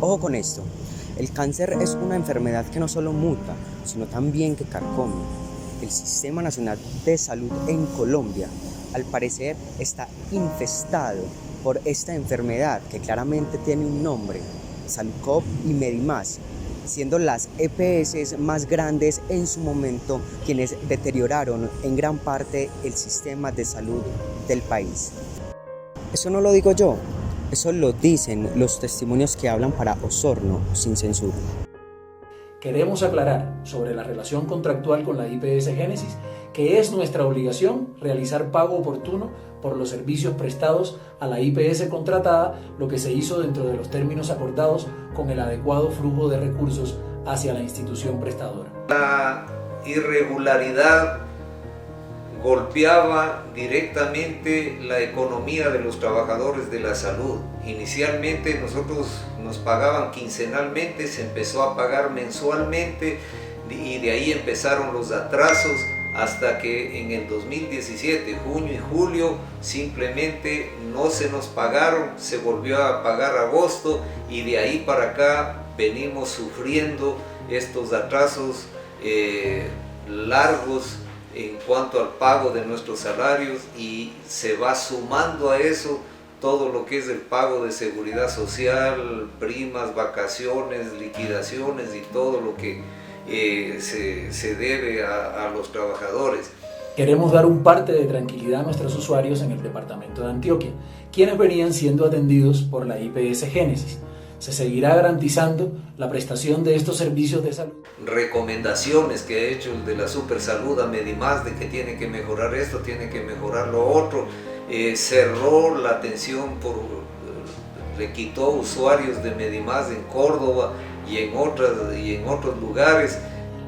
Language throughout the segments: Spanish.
Ojo con esto, el cáncer es una enfermedad que no solo muta, sino también que carcome. El Sistema Nacional de Salud en Colombia, al parecer, está infestado por esta enfermedad que claramente tiene un nombre, Saludcop y Medimás, siendo las EPS más grandes en su momento quienes deterioraron en gran parte el sistema de salud del país. Eso no lo digo yo, eso lo dicen los testimonios que hablan para Osorno sin censura. Queremos aclarar sobre la relación contractual con la IPS Génesis que es nuestra obligación realizar pago oportuno por los servicios prestados a la IPS contratada, lo que se hizo dentro de los términos acordados con el adecuado flujo de recursos hacia la institución prestadora. La irregularidad golpeaba directamente la economía de los trabajadores de la salud. Inicialmente nosotros nos pagaban quincenalmente, se empezó a pagar mensualmente y de ahí empezaron los atrasos hasta que en el 2017, junio y julio, simplemente no se nos pagaron, se volvió a pagar agosto y de ahí para acá venimos sufriendo estos atrasos largos en cuanto al pago de nuestros salarios, y se va sumando a eso todo lo que es el pago de seguridad social, primas, vacaciones, liquidaciones y todo lo que se debe a los trabajadores. Queremos dar un parte de tranquilidad a nuestros usuarios en el departamento de Antioquia, quienes venían siendo atendidos por la IPS Génesis. Se seguirá garantizando la prestación de estos servicios de salud. Recomendaciones que ha hecho el de la Supersalud a Medimás de que tiene que mejorar esto, tiene que mejorar lo otro. Cerró la atención, le quitó usuarios de Medimás en Córdoba y en otros lugares.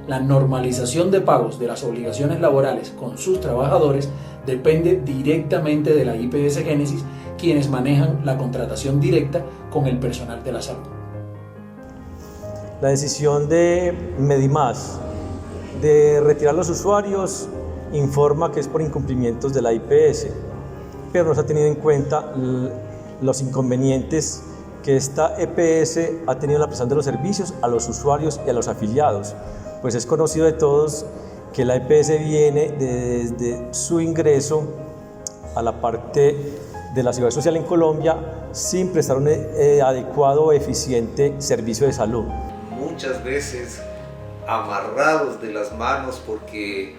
La normalización de pagos de las obligaciones laborales con sus trabajadores depende directamente de la IPS Génesis, quienes manejan la contratación directa con el personal de la salud. La decisión de Medimás de retirar los usuarios informa que es por incumplimientos de la IPS, pero no se ha tenido en cuenta los inconvenientes que esta EPS ha tenido en la prestación de los servicios a los usuarios y a los afiliados. Pues es conocido de todos que la EPS viene desde su ingreso a la parte de la seguridad social en Colombia sin prestar un adecuado o eficiente servicio de salud. Muchas veces amarrados de las manos porque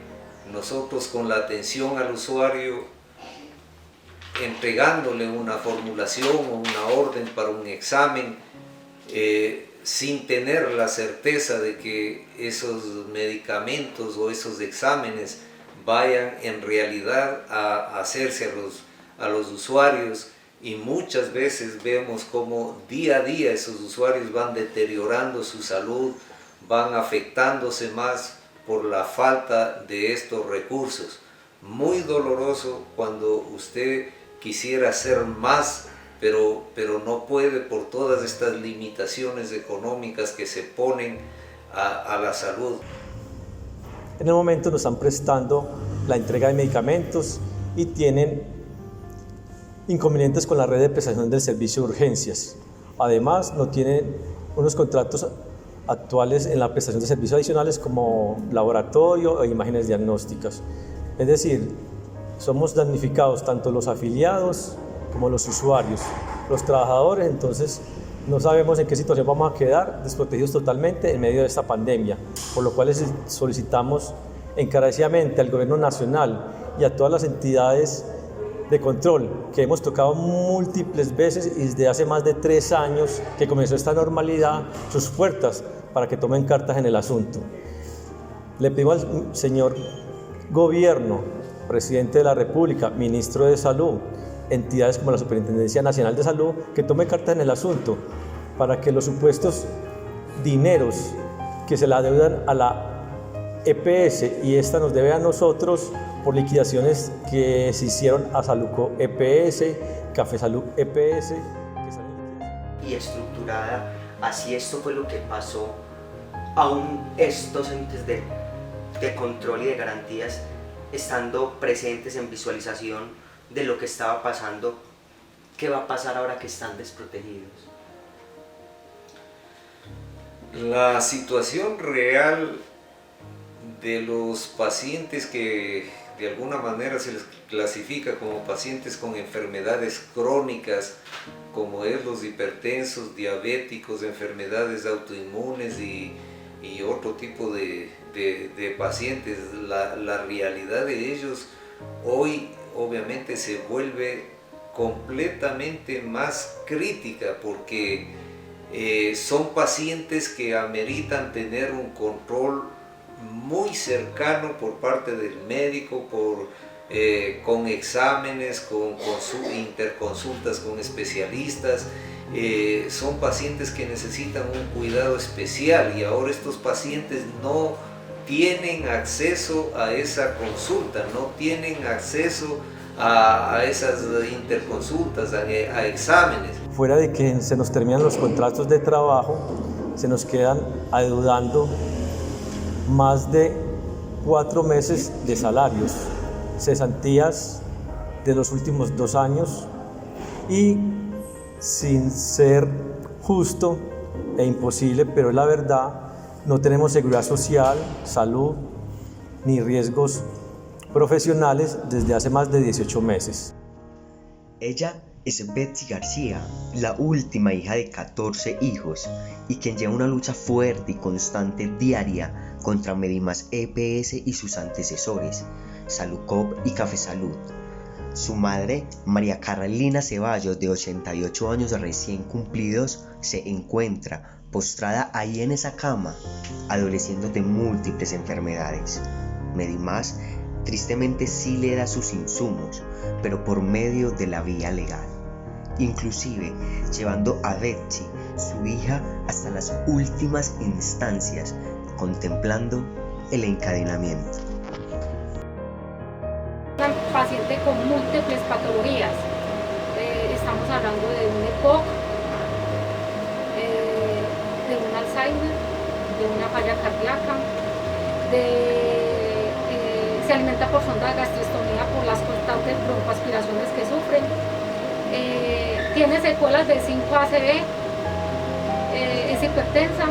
nosotros con la atención al usuario, entregándole una formulación o una orden para un examen, sin tener la certeza de que esos medicamentos o esos exámenes vayan en realidad a hacerse a los usuarios, y muchas veces vemos cómo día a día esos usuarios van deteriorando su salud, van afectándose más por la falta de estos recursos. Muy doloroso cuando usted quisiera hacer más, pero no puede por todas estas limitaciones económicas que se ponen a la salud. En el momento nos están prestando la entrega de medicamentos y tienen inconvenientes con la red de prestación del servicio de urgencias. Además, no tienen unos contratos actuales en la prestación de servicios adicionales como laboratorio e imágenes diagnósticas. Es decir, somos damnificados tanto los afiliados como los usuarios, los trabajadores. Entonces no sabemos en qué situación vamos a quedar, desprotegidos totalmente en medio de esta pandemia, por lo cual solicitamos encarecidamente al gobierno nacional y a todas las entidades de control que hemos tocado múltiples veces y desde hace más de 3 años que comenzó esta normalidad, sus puertas para que tomen cartas en el asunto. Le pedimos al señor gobierno, presidente de la República, ministro de Salud, entidades como la Superintendencia Nacional de Salud, que tome cartas en el asunto para que los supuestos dineros que se le adeudan a la EPS y esta nos debe a nosotros por liquidaciones que se hicieron a Saludco EPS, Café Salud EPS. Y estructurada, así esto fue lo que pasó, aún estos entes de control y de garantías estando presentes en visualización de lo que estaba pasando. ¿Qué va a pasar ahora que están desprotegidos? La situación real de los pacientes que de alguna manera se les clasifica como pacientes con enfermedades crónicas, como es los hipertensos, diabéticos, enfermedades autoinmunes y otro tipo de pacientes, la realidad de ellos hoy obviamente se vuelve completamente más crítica porque son pacientes que ameritan tener un control muy cercano por parte del médico, con exámenes, con interconsultas con especialistas. Son pacientes que necesitan un cuidado especial y ahora estos pacientes no tienen acceso a esa consulta, no tienen acceso a esas interconsultas, a exámenes. Fuera de que se nos terminan los contratos de trabajo, se nos quedan adeudando más de 4 meses de salarios, cesantías de los últimos 2 años y sin ser justo e imposible, pero es la verdad, no tenemos seguridad social, salud ni riesgos profesionales desde hace más de 18 meses. Ella es Betsy García, la última hija de 14 hijos y quien lleva una lucha fuerte y constante diaria contra Medimás EPS y sus antecesores, Saludcop y Café Salud. Su madre, María Carolina Ceballos, de 88 años recién cumplidos, se encuentra postrada ahí en esa cama, adoleciendo de múltiples enfermedades. Medimás tristemente sí le da sus insumos, pero por medio de la vía legal, inclusive llevando a Betsy, su hija, hasta las últimas instancias, contemplando el encadenamiento. Una paciente con múltiples patologías, estamos hablando de un EPOC, de un Alzheimer, de una falla cardíaca, se alimenta por sonda de gastrostomía por las constantes broncoaspiraciones que sufre, tiene secuelas de 5-ACV, es hipertensa,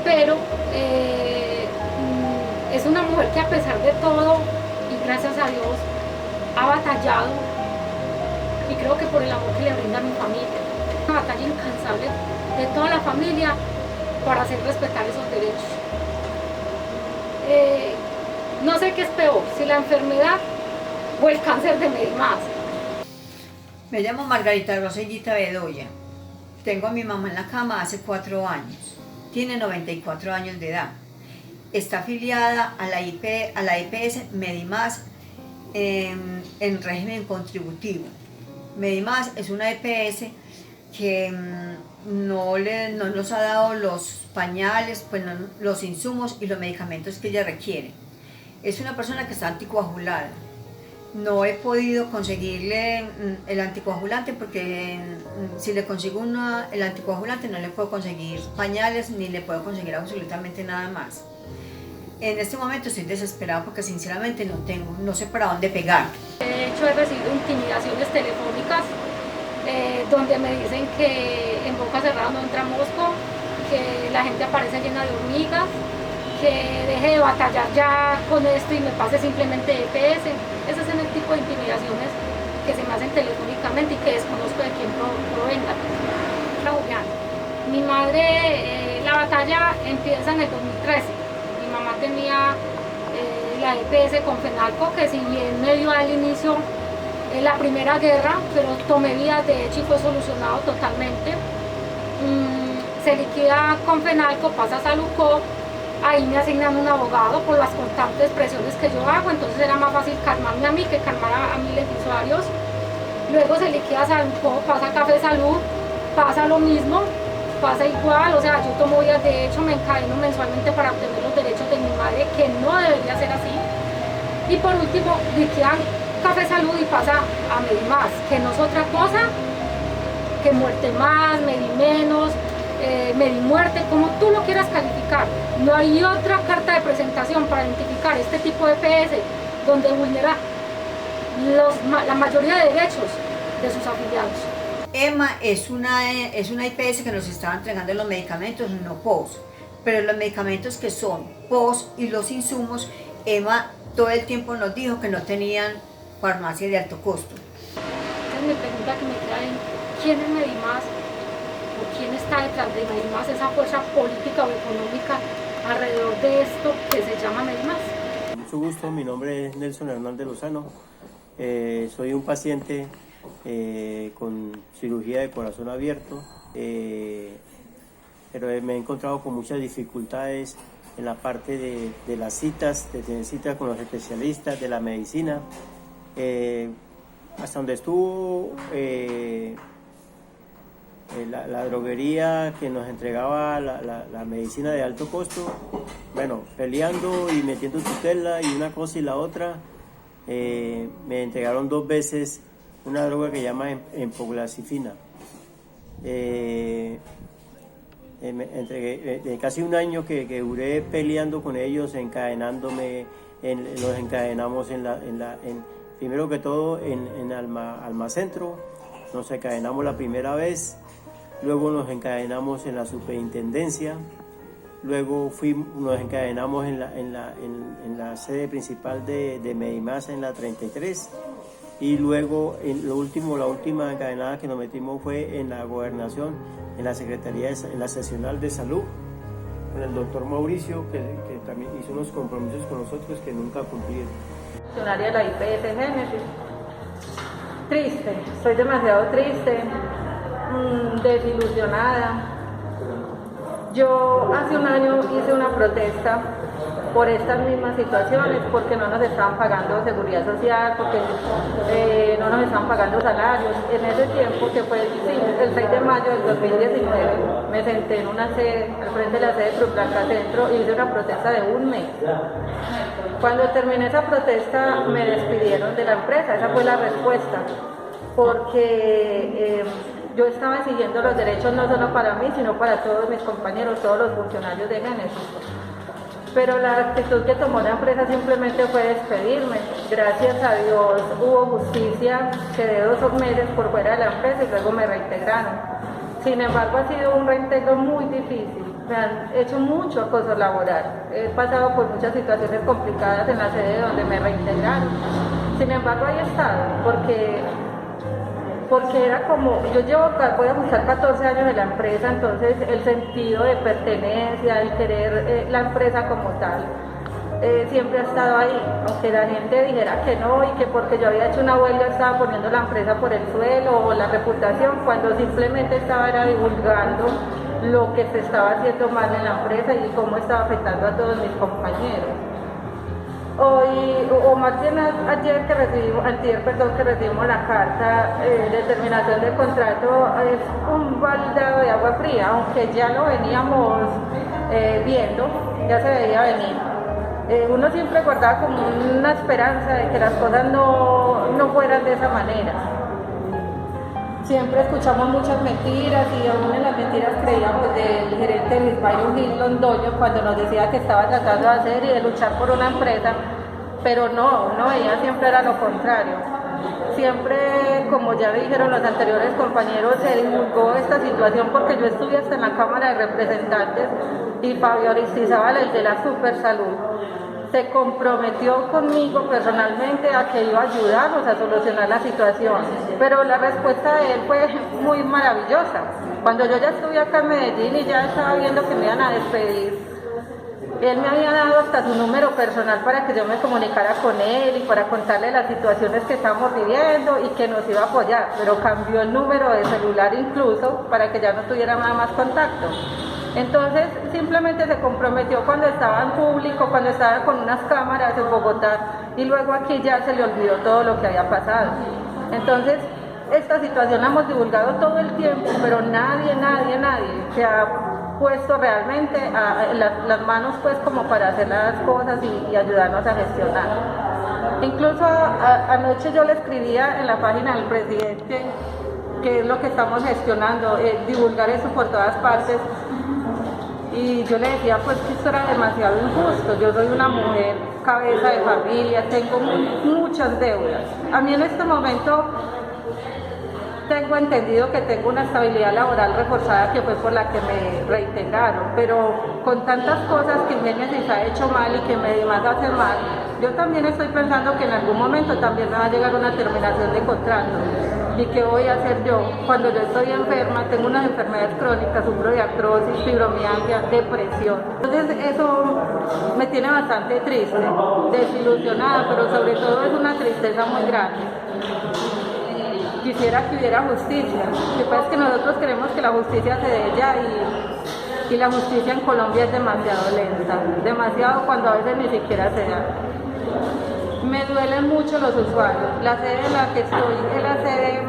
pero es una mujer que a pesar de todo, y gracias a Dios, ha batallado, y creo que por el amor que le brinda a mi familia, una batalla incansable de toda la familia para hacer respetar esos derechos. No sé qué es peor, si la enfermedad o el cáncer de Medimás. Me llamo Margarita Rosellita Bedoya. Tengo a mi mamá en la cama hace 4 años. Tiene 94 años de edad. Está afiliada a la EPS Medimás en régimen contributivo. Medimás es una EPS que no nos ha dado los pañales, pues los insumos y los medicamentos que ella requiere. Es una persona que está anticoagulada. No he podido conseguirle el anticoagulante porque si le consigo el anticoagulante no le puedo conseguir pañales ni le puedo conseguir absolutamente nada más. En este momento estoy desesperada porque sinceramente no sé para dónde pegar. De hecho he recibido intimidaciones telefónicas donde me dicen que en boca cerrada no entra mosco, que la gente aparece llena de hormigas, que deje de batallar ya con esto y me pase simplemente EPS. Ese es el tipo de intimidaciones que se me hacen telefónicamente y que desconozco de quién provenga. Mi madre, la batalla empieza en el 2013. Mi mamá tenía la EPS con Fenalco, que si bien me dio al inicio la primera guerra, pero tomé vías de hecho y fue solucionado totalmente. Se liquida con Fenalco, pasa a Saludcop. Ahí me asignan un abogado por las constantes presiones que yo hago, entonces era más fácil calmarme a mí que calmar a miles de usuarios. Luego se liquida Saludcop, pasa a Café Salud, pasa lo mismo, pasa igual, o sea, yo tomo vías de hecho, me encadeno mensualmente para obtener los derechos de mi madre, que no debería ser así. Y por último, liquidan Café Salud y pasa a Medimás, que no es otra cosa que muerte más, Medi menos, Medimuerte, como tú lo quieras calificar. No hay otra carta de presentación para identificar este tipo de EPS donde vulnera la mayoría de derechos de sus afiliados. EMA es una IPS que nos estaba entregando los medicamentos, no POS, pero los medicamentos que son POS y los insumos, EMA todo el tiempo nos dijo que no tenían farmacia de alto costo. Entonces mi pregunta que me queda es, ¿quién es Medimás? ¿O quién está detrás de Medimás, esa fuerza política o económica alrededor de esto que se llama Medimás? Mucho gusto, mi nombre es Nelson Hernández Lozano, soy un paciente con cirugía de corazón abierto, pero me he encontrado con muchas dificultades en la parte de las citas, de tener citas con los especialistas de la medicina. Hasta donde estuvo la droguería que nos entregaba la medicina de alto costo, bueno, peleando y metiendo tutela y una cosa y la otra, me entregaron 2 veces una droga que se llama empoglacifina. Entre casi un año que duré peleando con ellos, encadenándome, los encadenamos primero que todo en Almacentro, nos encadenamos la primera vez, luego nos encadenamos en la superintendencia, luego nos encadenamos en la sede principal de Medimás en la 33, y luego la última encadenada que nos metimos fue en la gobernación, en la Secretaría, en la seccional de salud, con el doctor Mauricio, que también hizo unos compromisos con nosotros que nunca cumplieron. Funcionaria de la IPS Génesis. Triste, estoy demasiado triste, desilusionada. Yo hace un año hice una protesta por estas mismas situaciones, porque no nos estaban pagando seguridad social, porque no nos estaban pagando salarios. En ese tiempo, que fue el 6 de mayo del 2019, me senté en una sede, al frente de la sede de Cruz Blanca Centro, y hice una protesta de un mes. Cuando terminé esa protesta, me despidieron de la empresa. Esa fue la respuesta, porque yo estaba exigiendo los derechos no solo para mí, sino para todos mis compañeros, todos los funcionarios de Génesis. Pero la actitud que tomó la empresa simplemente fue despedirme. Gracias a Dios hubo justicia, quedé 2 meses por fuera de la empresa y luego me reintegraron. Sin embargo, ha sido un reintegro muy difícil. Me han hecho mucho acoso laboral. He pasado por muchas situaciones complicadas en la sede donde me reintegraron. Sin embargo, ahí he estado, porque era como, voy a buscar 14 años en la empresa, entonces el sentido de pertenencia, el querer la empresa como tal, siempre ha estado ahí, aunque la gente dijera que no, y que porque yo había hecho una huelga estaba poniendo la empresa por el suelo o la reputación, cuando simplemente estaba divulgando lo que se estaba haciendo mal en la empresa y cómo estaba afectando a todos mis compañeros. Antier que recibimos la carta de terminación del contrato, es un baldado de agua fría, aunque ya lo veníamos viendo, ya se veía venir. Uno siempre guardaba como una esperanza de que las cosas no fueran de esa manera. Siempre escuchamos muchas mentiras y aún en las mentiras creíamos del gerente Luis Byron Gil Londoño cuando nos decía que estaba tratando de hacer y de luchar por una empresa, pero no, uno veía siempre era lo contrario. Siempre, como ya dijeron los anteriores compañeros, se divulgó esta situación porque yo estuve hasta en la Cámara de Representantes y Fabio Aristizábal, el de la Supersalud, se comprometió conmigo personalmente a que iba a ayudarnos a solucionar la situación, pero la respuesta de él fue muy maravillosa. Cuando yo ya estuve acá en Medellín y ya estaba viendo que me iban a despedir, él me había dado hasta su número personal para que yo me comunicara con él y para contarle las situaciones que estábamos viviendo y que nos iba a apoyar, pero cambió el número de celular incluso para que ya no tuviera nada más contacto. Entonces simplemente se comprometió cuando estaba en público, cuando estaba con unas cámaras en Bogotá, y luego aquí ya se le olvidó todo lo que había pasado. Entonces esta situación la hemos divulgado todo el tiempo, pero nadie se ha puesto realmente las manos pues como para hacer las cosas y ayudarnos a gestionar. Incluso anoche yo le escribía en la página del presidente que es lo que estamos gestionando, divulgar eso por todas partes. Y yo le decía pues que esto era demasiado injusto. Yo soy una mujer, cabeza de familia, tengo muchas deudas. A mí en este momento tengo entendido que tengo una estabilidad laboral reforzada que fue por la que me reintegraron, pero con tantas cosas que Génesis ha hecho mal y que Medimás hace mal, yo también estoy pensando que en algún momento también me va a llegar una terminación de contrato. ¿Y qué voy a hacer yo? Cuando yo estoy enferma, tengo unas enfermedades crónicas, sufro de artrosis, fibromialgia, depresión. Entonces eso me tiene bastante triste, desilusionada, pero sobre todo es una tristeza muy grande. Quisiera que hubiera justicia. Lo que pasa es que nosotros queremos que la justicia se dé ya y la justicia en Colombia es demasiado lenta, demasiado cuando a veces ni siquiera se da. Me duelen mucho los usuarios. La sede en la que estoy es la sede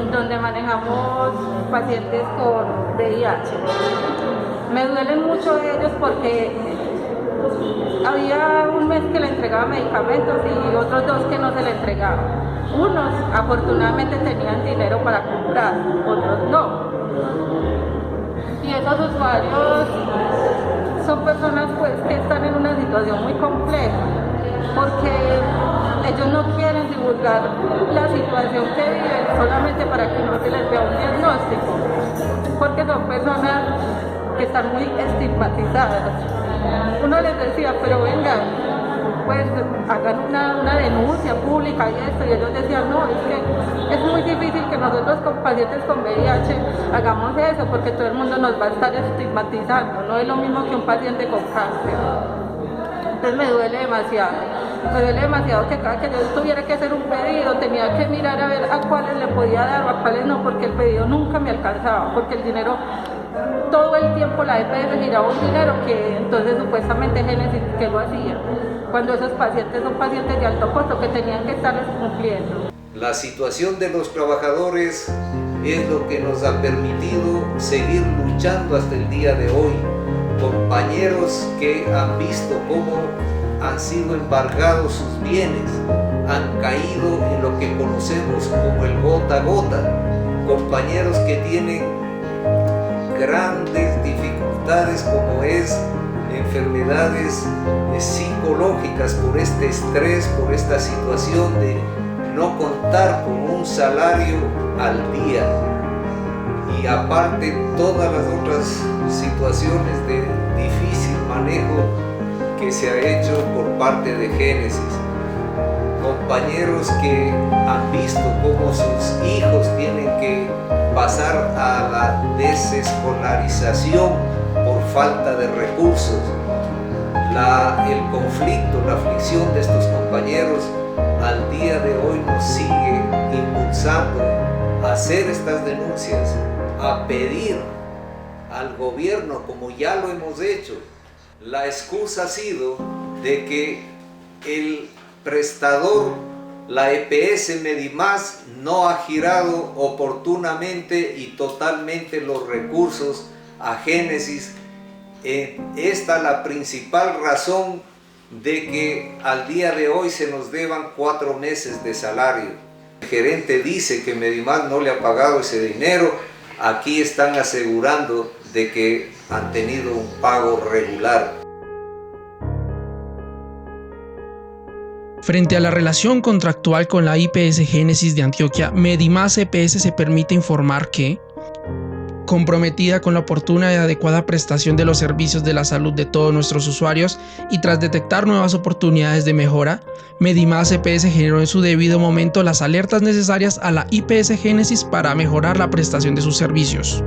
donde manejamos pacientes con VIH. Me duelen mucho ellos porque había un mes que le entregaba medicamentos y otros 2 que no se le entregaban. Unos afortunadamente tenían dinero para comprar, otros no. Y esos usuarios son personas pues que están en una situación muy compleja, porque ellos no quieren divulgar la situación que viven solamente para que no se les vea un diagnóstico, porque son personas que están muy estigmatizadas. Uno les decía, pero vengan, pues hagan una denuncia pública y esto, y ellos decían, no, es que es muy difícil que nosotros con pacientes con VIH hagamos eso, porque todo el mundo nos va a estar estigmatizando, no es lo mismo que un paciente con cáncer. Entonces me duele demasiado que cada que yo tuviera que hacer un pedido tenía que mirar a ver a cuáles le podía dar o a cuáles no, porque el pedido nunca me alcanzaba, porque el dinero, todo el tiempo la EPS giraba un dinero que entonces supuestamente Génesis que lo hacía, cuando esos pacientes son pacientes de alto costo que tenían que estarles cumpliendo. La situación de los trabajadores es lo que nos ha permitido seguir luchando hasta el día de hoy. Compañeros que han visto cómo han sido embargados sus bienes, han caído en lo que conocemos como el gota a gota. Compañeros que tienen grandes dificultades como es enfermedades psicológicas por este estrés, por esta situación de no contar con un salario al día, y aparte todas las otras situaciones de difícil manejo que se ha hecho por parte de Génesis. Compañeros que han visto cómo sus hijos tienen que pasar a la desescolarización por falta de recursos. El conflicto, la aflicción de estos compañeros al día de hoy nos sigue impulsando a hacer estas denuncias, a pedir al gobierno, como ya lo hemos hecho. La excusa ha sido de que el prestador, la EPS Medimás, no ha girado oportunamente y totalmente los recursos a Génesis. Esta es la principal razón de que al día de hoy se nos deban 4 meses de salario. El gerente dice que Medimás no le ha pagado ese dinero. Aquí están asegurando de que han tenido un pago regular. Frente a la relación contractual con la IPS Génesis de Antioquia, Medimás EPS se permite informar que, comprometida con la oportuna y adecuada prestación de los servicios de la salud de todos nuestros usuarios y tras detectar nuevas oportunidades de mejora, Medimás EPS generó en su debido momento las alertas necesarias a la IPS Génesis para mejorar la prestación de sus servicios.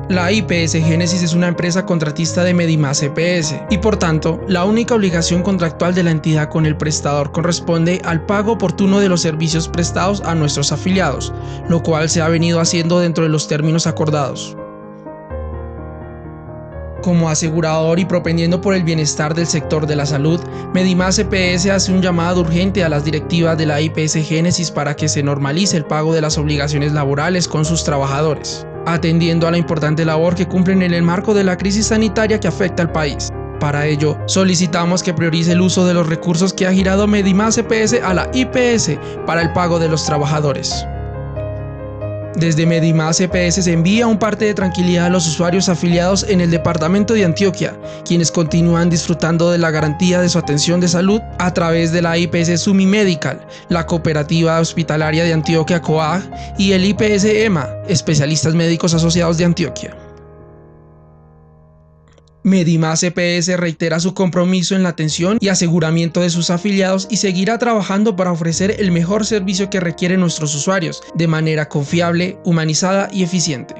La IPS Génesis es una empresa contratista de Medimás EPS y por tanto, la única obligación contractual de la entidad con el prestador corresponde al pago oportuno de los servicios prestados a nuestros afiliados, lo cual se ha venido haciendo dentro de los términos acordados. Como asegurador y propendiendo por el bienestar del sector de la salud, Medimás EPS hace un llamado urgente a las directivas de la IPS Génesis para que se normalice el pago de las obligaciones laborales con sus trabajadores, atendiendo a la importante labor que cumplen en el marco de la crisis sanitaria que afecta al país. Para ello, solicitamos que priorice el uso de los recursos que ha girado Medimás EPS a la IPS para el pago de los trabajadores. Desde Medimás EPS se envía un parte de tranquilidad a los usuarios afiliados en el departamento de Antioquia, quienes continúan disfrutando de la garantía de su atención de salud a través de la IPS Sumi Medical, la Cooperativa Hospitalaria de Antioquia COAG y el IPS EMA, Especialistas Médicos Asociados de Antioquia. Medimás EPS reitera su compromiso en la atención y aseguramiento de sus afiliados y seguirá trabajando para ofrecer el mejor servicio que requieren nuestros usuarios, de manera confiable, humanizada y eficiente.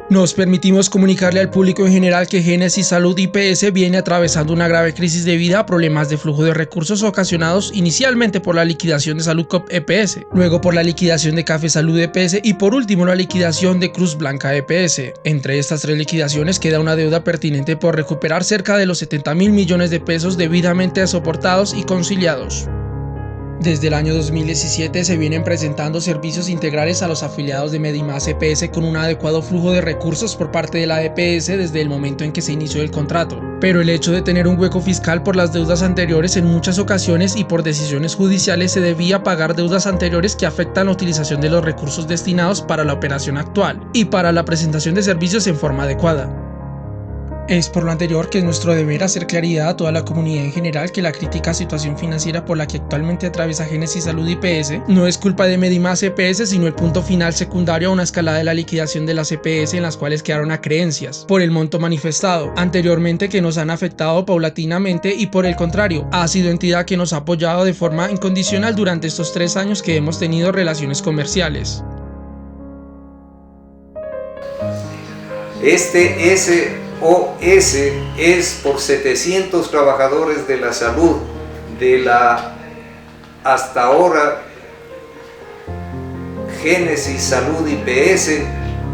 Nos permitimos comunicarle al público en general que Génesis Salud IPS viene atravesando una grave crisis debido a problemas de flujo de recursos ocasionados inicialmente por la liquidación de Salud Cop EPS, luego por la liquidación de Café Salud EPS y por último la liquidación de Cruz Blanca EPS. Entre estas tres liquidaciones queda una deuda pertinente por recuperar cerca de los 70.000 millones de pesos debidamente soportados y conciliados. Desde el año 2017 se vienen presentando servicios integrales a los afiliados de Medimás EPS con un adecuado flujo de recursos por parte de la EPS desde el momento en que se inició el contrato. Pero el hecho de tener un hueco fiscal por las deudas anteriores en muchas ocasiones y por decisiones judiciales se debía pagar deudas anteriores que afectan la utilización de los recursos destinados para la operación actual y para la presentación de servicios en forma adecuada. Es por lo anterior que es nuestro deber hacer claridad a toda la comunidad en general que la crítica situación financiera por la que actualmente atraviesa Génesis Salud IPS no es culpa de Medimás EPS, sino el punto final secundario a una escalada de la liquidación de las EPS en las cuales quedaron acreencias por el monto manifestado anteriormente que nos han afectado paulatinamente y por el contrario, ha sido entidad que nos ha apoyado de forma incondicional durante estos 3 años que hemos tenido relaciones comerciales. Este SOS es por 700 trabajadores de la salud de la hasta ahora Génesis Salud IPS,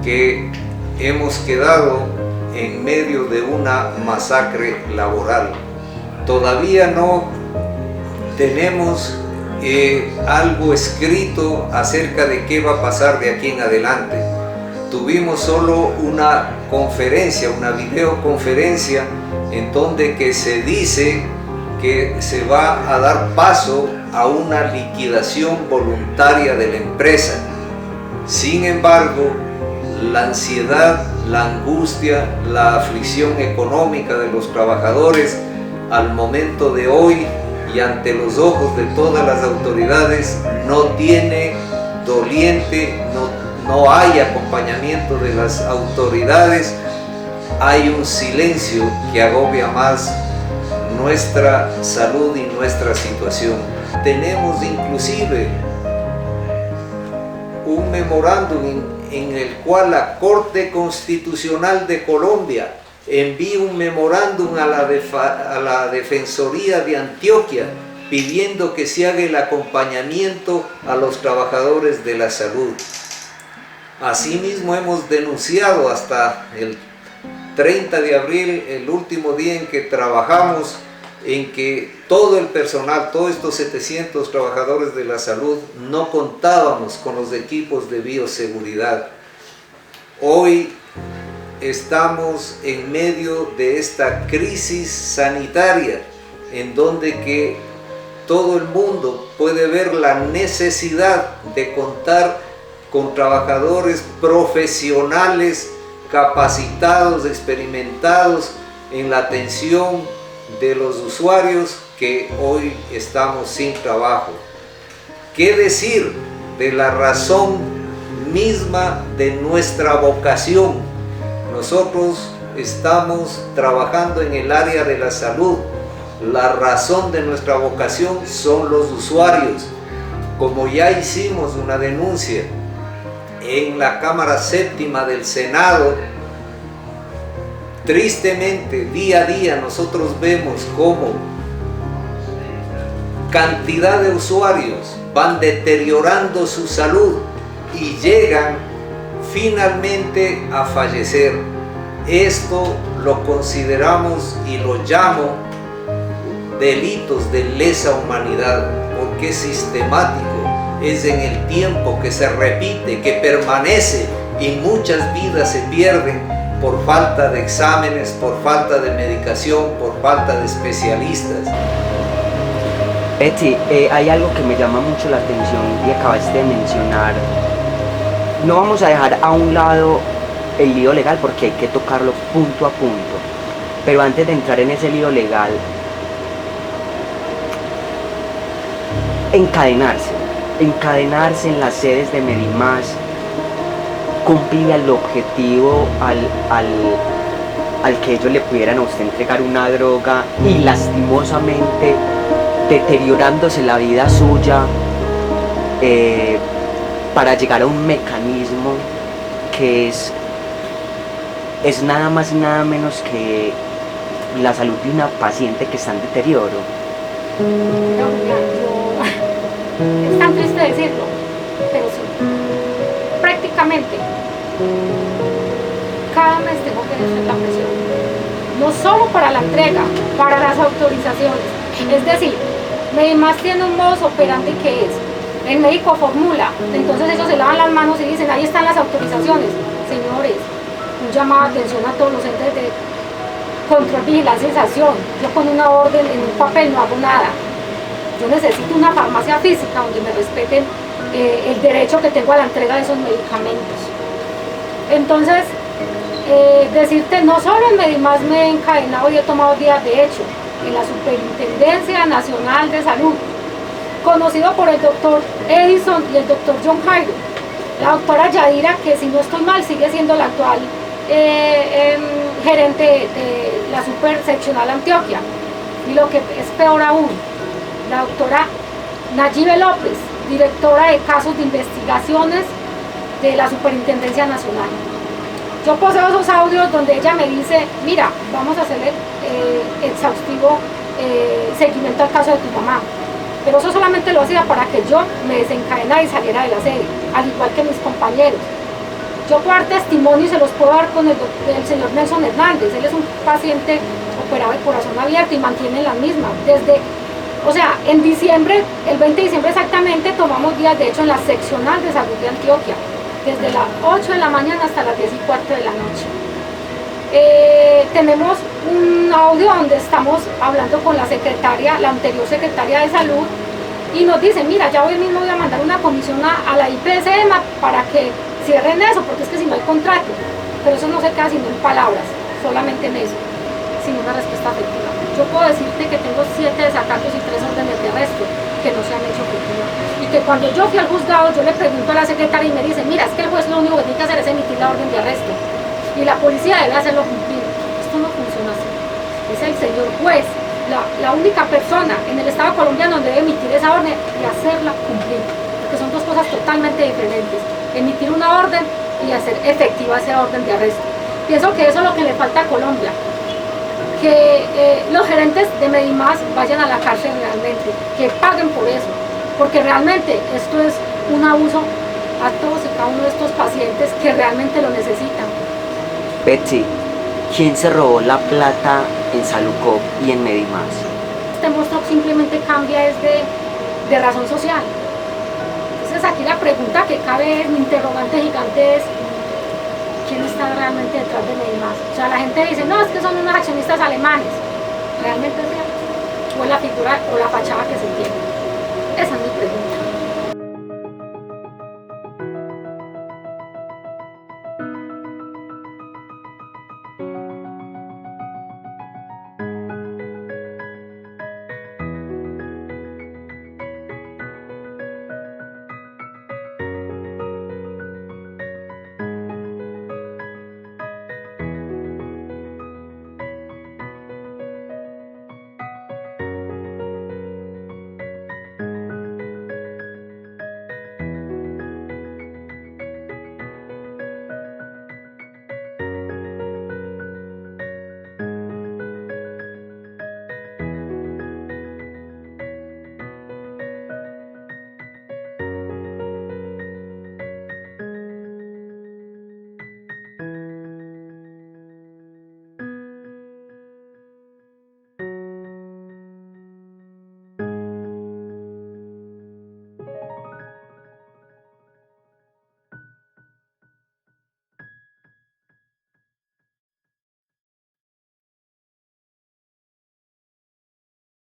que hemos quedado en medio de una masacre laboral. Todavía no tenemos algo escrito acerca de qué va a pasar de aquí en adelante. Tuvimos solo una conferencia, una videoconferencia en donde que se dice que se va a dar paso a una liquidación voluntaria de la empresa. Sin embargo, la ansiedad, la angustia, la aflicción económica de los trabajadores al momento de hoy y ante los ojos de todas las autoridades no tiene doliente, no hay acompañamiento de las autoridades, hay un silencio que agobia más nuestra salud y nuestra situación. Tenemos inclusive un memorándum en el cual la Corte Constitucional de Colombia envía un memorándum a la Defensoría de Antioquia pidiendo que se haga el acompañamiento a los trabajadores de la salud. Asimismo hemos denunciado hasta el 30 de abril, el último día en que trabajamos, en que todo el personal, todos estos 700 trabajadores de la salud, no contábamos con los equipos de bioseguridad. Hoy estamos en medio de esta crisis sanitaria, en donde que todo el mundo puede ver la necesidad de contar con trabajadores profesionales, capacitados, experimentados en la atención de los usuarios que hoy estamos sin trabajo. ¿Qué decir de la razón misma de nuestra vocación? Nosotros estamos trabajando en el área de la salud. La razón de nuestra vocación son los usuarios. Como ya hicimos una denuncia en la Cámara Séptima del Senado, tristemente día a día nosotros vemos cómo cantidad de usuarios van deteriorando su salud y llegan finalmente a fallecer. Esto lo consideramos y lo llamo delitos de lesa humanidad, porque es sistemático, es en el tiempo que se repite, que permanece y muchas vidas se pierden por falta de exámenes, por falta de medicación, por falta de especialistas. Betsy, hay algo que me llama mucho la atención y acabaste de mencionar. No vamos a dejar a un lado el lío legal porque hay que tocarlo punto a punto. Pero antes de entrar en ese lío legal, encadenarse en las sedes de Medimás cumplía el objetivo al que ellos le pudieran a usted entregar una droga y lastimosamente deteriorándose la vida suya para llegar a un mecanismo que es nada más y nada menos que la salud de una paciente que está en deterioro. Es tan triste decirlo, pero sí. Prácticamente cada mes tengo que hacer la presión, no solo para la entrega, para las autorizaciones. Es decir, Medimás tiene un modus operandi que es, el médico formula, entonces ellos se lavan las manos y dicen, ahí están las autorizaciones. Señores, un llamado de atención a todos los entes de control, vigilancia y sanción. Yo con una orden en un papel no hago nada. Yo necesito una farmacia física donde me respeten el derecho que tengo a la entrega de esos medicamentos. Entonces, decirte, no solo en Medimás me he encadenado y he tomado días de hecho, en la Superintendencia Nacional de Salud, conocido por el doctor Edison y el doctor John Jairo, la doctora Yadira, que si no estoy mal sigue siendo la actual gerente de la Superseccional Antioquia, y lo que es peor aún, la doctora Nayibe López, directora de casos de investigaciones de la Superintendencia Nacional. Yo poseo esos audios donde ella me dice, mira, vamos a hacerle exhaustivo seguimiento al caso de tu mamá. Pero eso solamente lo hacía para que yo me desencadenara y saliera de la sede, al igual que mis compañeros. Yo puedo dar testimonio y se los puedo dar con el señor Nelson Hernández. Él es un paciente operado de corazón abierto y mantiene las mismas. En diciembre, el 20 de diciembre exactamente, tomamos días de hecho en la seccional de salud de Antioquia, desde las 8 de la mañana hasta las 10:15 de la noche. Tenemos un audio donde estamos hablando con la anterior secretaria de salud, y nos dicen, mira, ya hoy mismo voy a mandar una comisión a la IPS-EMA para que cierren eso, porque es que si no hay contrato. Pero eso no se queda sino en palabras, solamente en eso, sin una respuesta efectiva. Yo puedo decirte que tengo 7 desacatos y 3 órdenes de arresto que no se han hecho efectivas. Y que cuando yo fui al juzgado, yo le pregunto a la secretaria y me dice, mira, es que el juez lo único que tiene que hacer es emitir la orden de arresto. Y la policía debe hacerlo cumplir. Esto no funciona así. Es el señor juez, la única persona en el Estado colombiano donde debe emitir esa orden y hacerla cumplir. Porque son dos cosas totalmente diferentes. Emitir una orden y hacer efectiva esa orden de arresto. Pienso que eso es lo que le falta a Colombia. Que los gerentes de Medimás vayan a la cárcel realmente, que paguen por eso, porque realmente esto es un abuso a todos y cada uno de estos pacientes que realmente lo necesitan. Betsy, ¿quién se robó la plata en Salucop y en Medimás? Este monstruo simplemente cambia es de razón social. Entonces aquí la pregunta que cabe, mi interrogante gigante es, ¿quién está realmente detrás de Medimás? O sea, la gente dice, no, es que son unos accionistas alemanes. ¿Realmente es real? ¿O es la figura o la fachada que se tiene? Esa es mi pregunta.